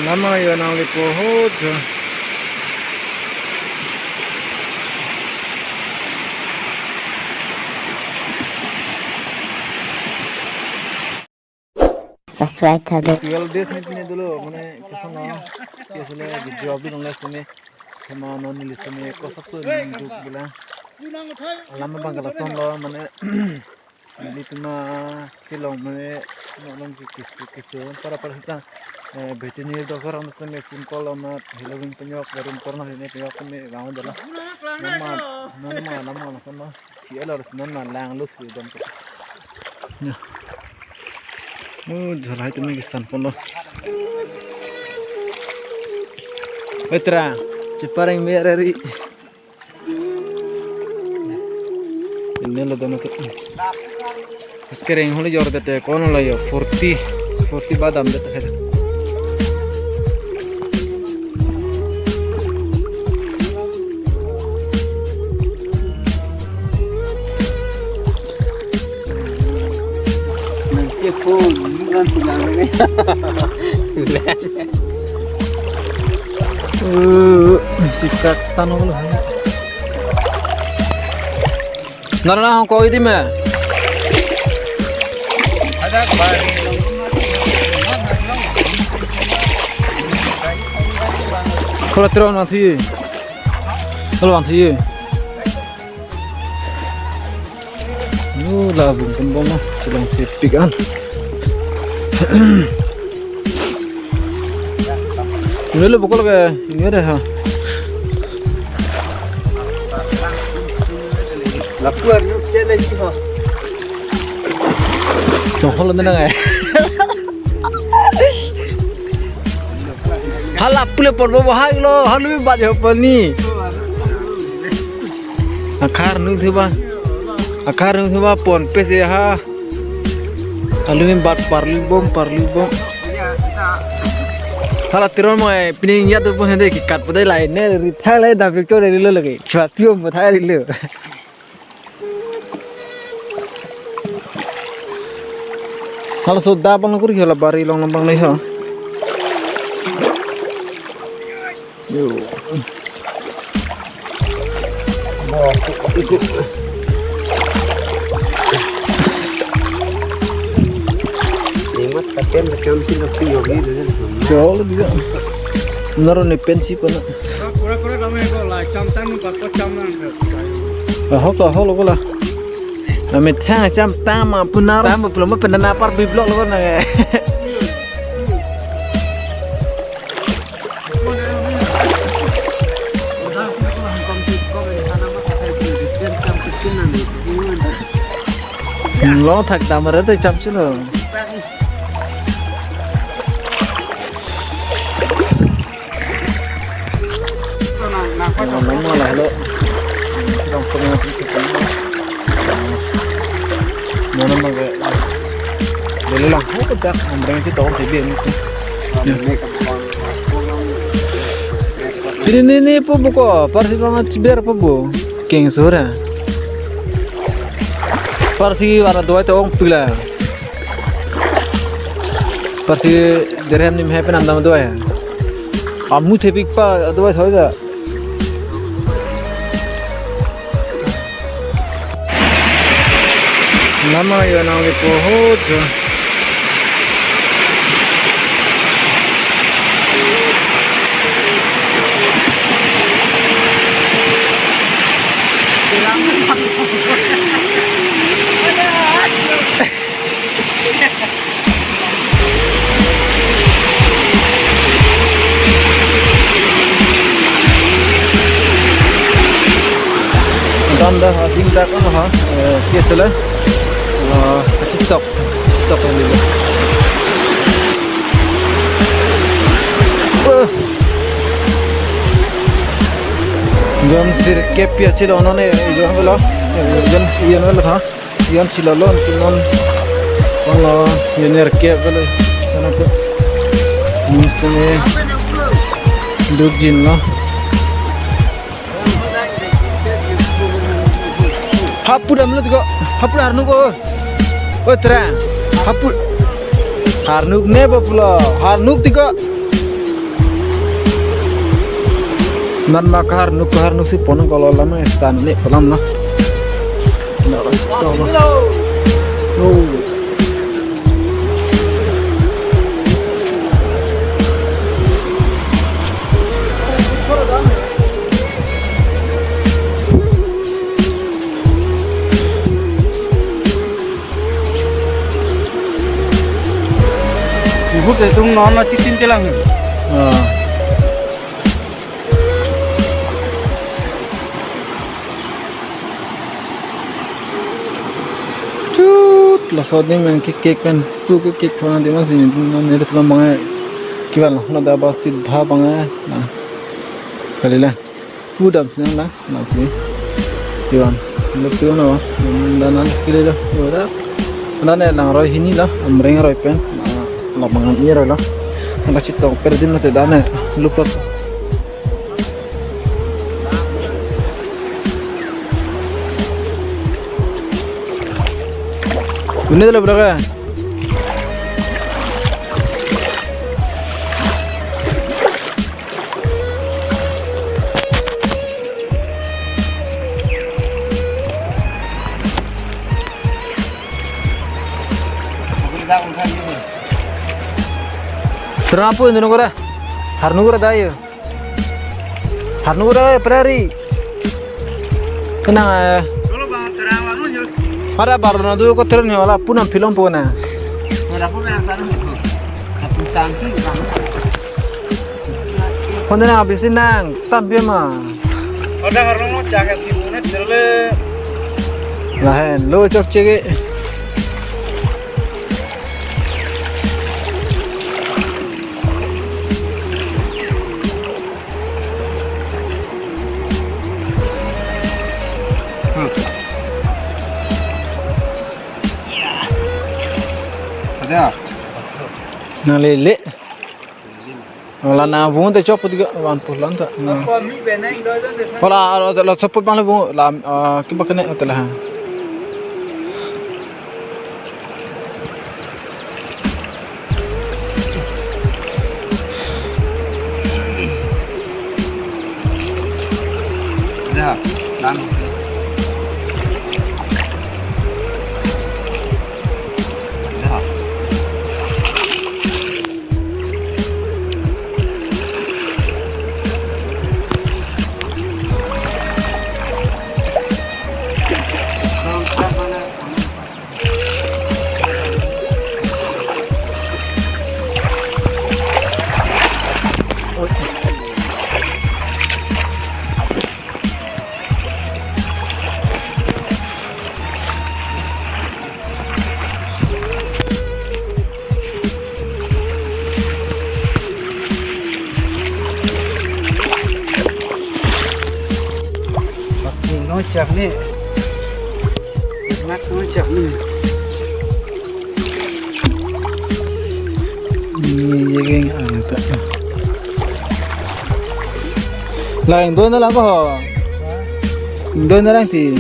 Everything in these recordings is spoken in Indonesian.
Nama ya nang lipohot. Subscribe कर दो। 12 days ni dulu mane kesana kesale job bi nonglas tumi sama non list tumi ko sabse duk bila lama bangala sonlo mane ni tuma chilong mane non kisu para sita veterinary doctor on tumi simple ona healing penyok garin corona ini penyok tumi gaun dala nama sama cialar nama lang lu dam झोलाई तुम्हें किसान पनो बेतरा चिपारिंग मेरी इन्हें लो दोनों तो करेंगे होने जोर देते हैं कौन ला यो 40 बाद हम देते हैं siksa tanah lu nana hong koi di me ada kembali kalau terus masih lah bukan bomo sedang tipik kan ini lo pukul ke ini ada ha lakukan yuk challenge ha cohol nana ngai hal apule porbo bahag lo halu bi baje pani akhar nu thiba pon pese ha halu bi bat parli bom Kalau tiron mau pining ya tuh pun hendak ikat pada lainnya rita lain dah victor dari lo lagi cuatiu mutai dari lo kalau sudah apa nak kurang lah bari long lambang leh ha yo ikut Tapi macam sih nak piok gitu kan. Jauh juga. Naruh ni pensi pun. Kura-kura kami ko lah, cam-cam ni bakal cam lah. Hok lo lah. Kami thang cam tama punar. Sama belum pernah napar biblok lo kan. Lo thak tamar itu cam sih lo. Nama lah lo, kita pernah kita mana mana boleh lah, aku tak ambil kita orang TV ni. Ini apa buku? Parsi banget ciber apa bu? King Sura. Parsi warna dua itu orang pilih. Parsi derhem ni meh pen andam dua ya. Kamu tepik pa dua sahaja. Nama ya nang lipohot. Tanda hading tak kan ha kesalah TikTok yang dulu Jan sir kepia chilo onone jon belo jan ian belo tha jan chilo lon kinon ono yener kep belo kana ko mustame duk jin no hapur amlo digo hapur arnu ko otra hapur harnuk ne bapula harnuk digo nan makar nuk si ponong kalau lama san ni pelam lah. Nak rasa lah. Oh. Ibu tu nona citin telang. Lasod ni men cake kan tu cake thona de mas ni ne de bangai kiba la na da ba sidha bangai na kalila udam na na si kiban lu tu na wa na na kile da oda na ne lang roi hini la amreng roi pen la bangan ni la na chito perdin na te da ne lu pat ini adalah berapa? Terapa ini nugara? Harnugara dah Harnugara prairie. Kenapa? Ada baru nado kotor ni wala punam film puna. Ada pun yang sana itu. Tapi sangki kan. Konten habisin nang, tapi mah. Ada orang nak jaga si puna terle. Lahen, lo cok cege. Ada. Nah lele. Wala na vung te chop tiga wan pulan ta. Apa mi benai dah dah. Wala la support bang le vung la ki bakane atela. Dah. Dan. Cak ni, nak cak ni. Ni geng anta. Lain doon na lang ko. Doon na lang ti.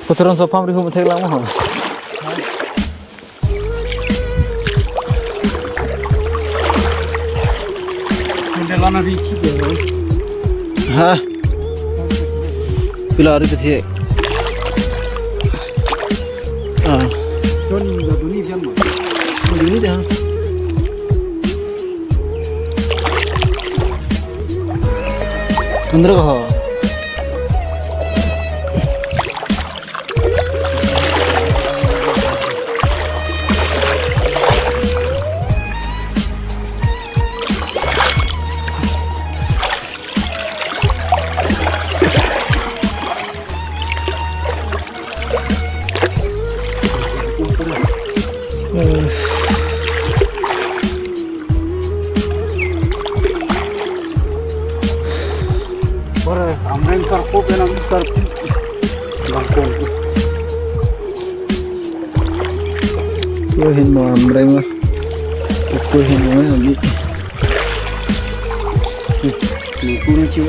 Kotoran sopam rihu muthek lang mo. Mendelana riki deh. Ha. Pilar itu sih. Doni jam. Ini dah. Tundra kah? Amren karpo pena besar langkong. Kukuh hin mo amreng lah. Kukuh hin mo ambi. Kukuh cuy.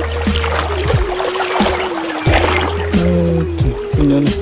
Ini nih.